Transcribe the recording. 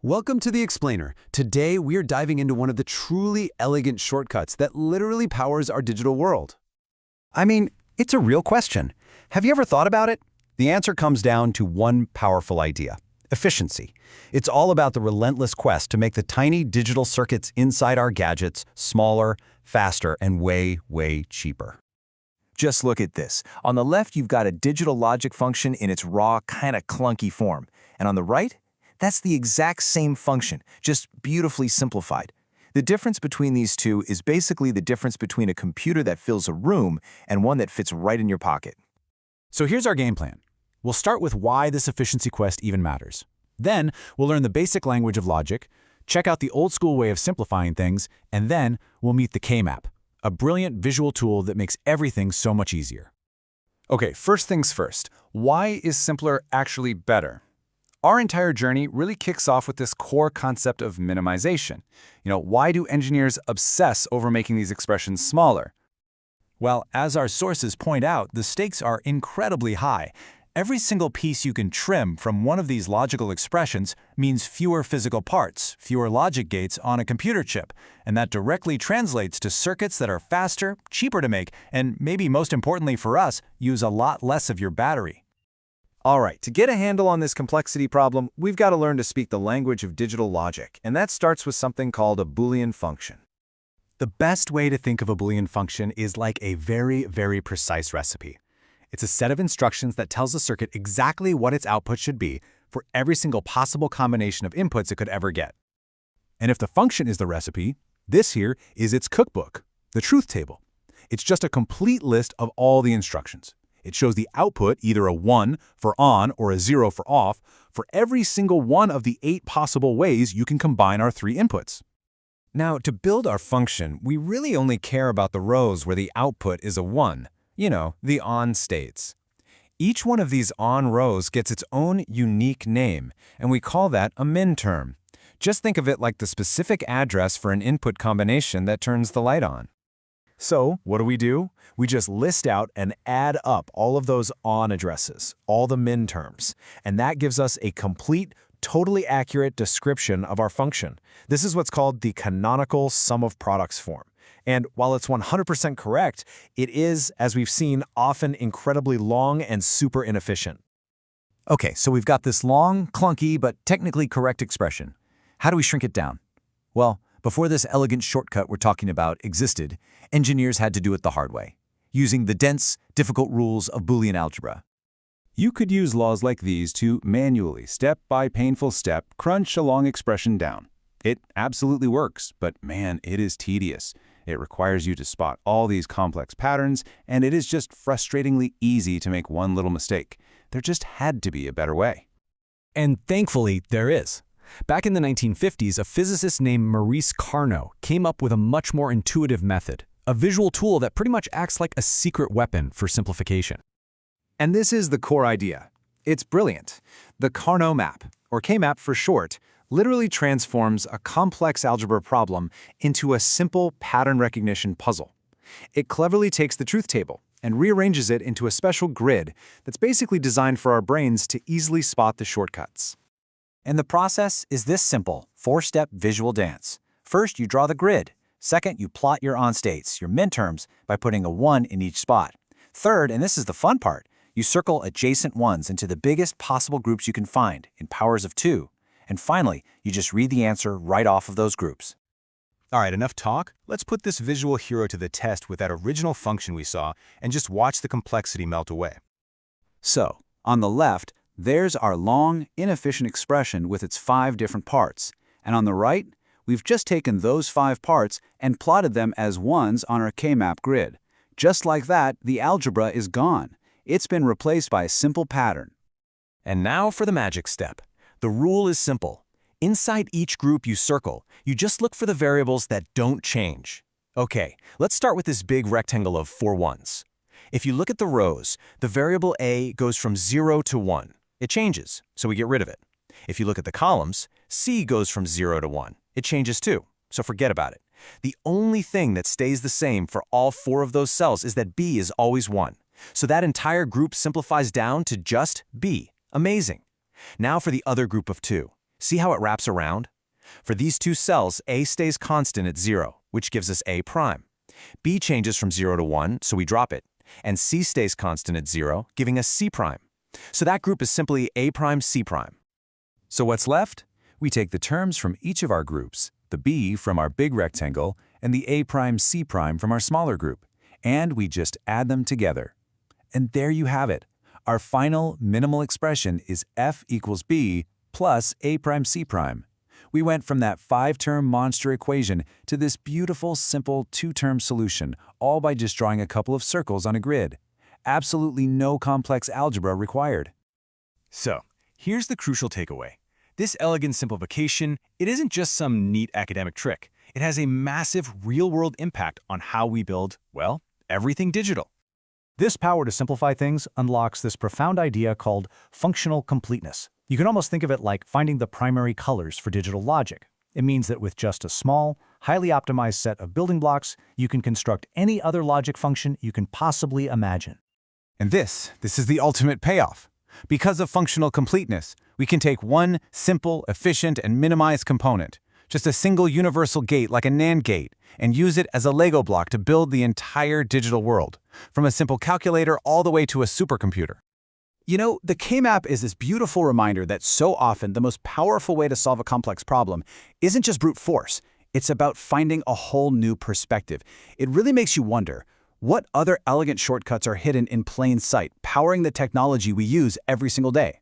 Welcome to The Explainer. Today, we're diving into one of the truly elegant shortcuts that literally powers our digital world. I mean, it's a real question. Have you ever thought about it? The answer comes down to one powerful idea: efficiency. It's all about the relentless quest to make the tiny digital circuits inside our gadgets smaller, faster, and way, way cheaper. Just look at this. On the left, you've got a digital logic function in its raw, kind of clunky form. And on the right, that's the exact same function, just beautifully simplified. The difference between these two is basically the difference between a computer that fills a room and one that fits right in your pocket. So here's our game plan. We'll start with why this efficiency quest even matters. Then, we'll learn the basic language of logic, check out the old school way of simplifying things, and then we'll meet the K-map, a brilliant visual tool that makes everything so much easier. Okay, first things first. Why is simpler actually better? Our entire journey really kicks off with this core concept of minimization. Why do engineers obsess over making these expressions smaller? Well, as our sources point out, the stakes are incredibly high. Every single piece you can trim from one of these logical expressions means fewer physical parts, fewer logic gates on a computer chip, and that directly translates to circuits that are faster, cheaper to make, and maybe most importantly for us, use a lot less of your battery. All right, to get a handle on this complexity problem, we've got to learn to speak the language of digital logic, and that starts with something called a Boolean function. The best way to think of a Boolean function is like a very, very precise recipe. It's a set of instructions that tells the circuit exactly what its output should be for every single possible combination of inputs it could ever get. And if the function is the recipe, this here is its cookbook, the truth table. It's just a complete list of all the instructions. It shows the output, either a 1 for on or a 0 for off, for every single one of the 8 possible ways you can combine our 3 inputs. Now, to build our function, we really only care about the rows where the output is a 1, the on states. Each one of these on rows gets its own unique name, and we call that a min term. Just think of it like the specific address for an input combination that turns the light on. So, what do? We just list out and add up all of those on addresses, all the min terms, and that gives us a complete, totally accurate description of our function. This is what's called the canonical sum of products form. And while it's 100% correct, it is, as we've seen, often incredibly long and super inefficient. Okay, so we've got this long, clunky, but technically correct expression. How do we shrink it down? Well, before this elegant shortcut we're talking about existed, engineers had to do it the hard way, using the dense, difficult rules of Boolean algebra. You could use laws like these to manually, step by painful step, crunch a long expression down. It absolutely works, but man, it is tedious. It requires you to spot all these complex patterns, and it is just frustratingly easy to make one little mistake. There just had to be a better way. And thankfully, there is. Back in the 1950s, a physicist named Maurice Carnot came up with a much more intuitive method, a visual tool that pretty much acts like a secret weapon for simplification. And this is the core idea. It's brilliant. The Carnot map, or K-map for short, literally transforms a complex algebra problem into a simple pattern recognition puzzle. It cleverly takes the truth table and rearranges it into a special grid that's basically designed for our brains to easily spot the shortcuts. And the process is this simple, 4-step visual dance. First, you draw the grid. Second, you plot your on states, your min terms, by putting a 1 in each spot. Third, and this is the fun part, you circle adjacent ones into the biggest possible groups you can find in powers of 2. And finally, you just read the answer right off of those groups. All right, enough talk. Let's put this visual hero to the test with that original function we saw and just watch the complexity melt away. So, on the left, there's our long, inefficient expression with its 5 different parts. And on the right, we've just taken those 5 parts and plotted them as ones on our K-map grid. Just like that, the algebra is gone. It's been replaced by a simple pattern. And now for the magic step. The rule is simple. Inside each group you circle, you just look for the variables that don't change. Okay, let's start with this big rectangle of 4 ones. If you look at the rows, the variable a goes from 0 to 1. It changes, so we get rid of it. If you look at the columns, c goes from 0 to 1. It changes too, so forget about it. The only thing that stays the same for all 4 of those cells is that b is always 1. So that entire group simplifies down to just b. Amazing. Now for the other group of 2. See how it wraps around? For these two cells, A stays constant at 0, which gives us A prime. B changes from 0 to 1, so we drop it. And C stays constant at 0, giving us C prime. So that group is simply A prime C prime. So what's left? We take the terms from each of our groups, the B from our big rectangle and the A prime C prime from our smaller group, and we just add them together. And there you have it. Our final minimal expression is F equals B plus A prime C prime. We went from that 5-term monster equation to this beautiful, simple 2-term solution, all by just drawing a couple of circles on a grid. Absolutely no complex algebra required. So, here's the crucial takeaway. This elegant simplification, it isn't just some neat academic trick. It has a massive real-world impact on how we build, well, everything digital. This power to simplify things unlocks this profound idea called functional completeness. You can almost think of it like finding the primary colors for digital logic. It means that with just a small, highly optimized set of building blocks, you can construct any other logic function you can possibly imagine. And this is the ultimate payoff. Because of functional completeness, we can take one simple, efficient, and minimized component, just a single universal gate like a NAND gate, and use it as a Lego block to build the entire digital world, from a simple calculator all the way to a supercomputer. You know, the K-map is this beautiful reminder that so often the most powerful way to solve a complex problem isn't just brute force. It's about finding a whole new perspective. It really makes you wonder, what other elegant shortcuts are hidden in plain sight, powering the technology we use every single day?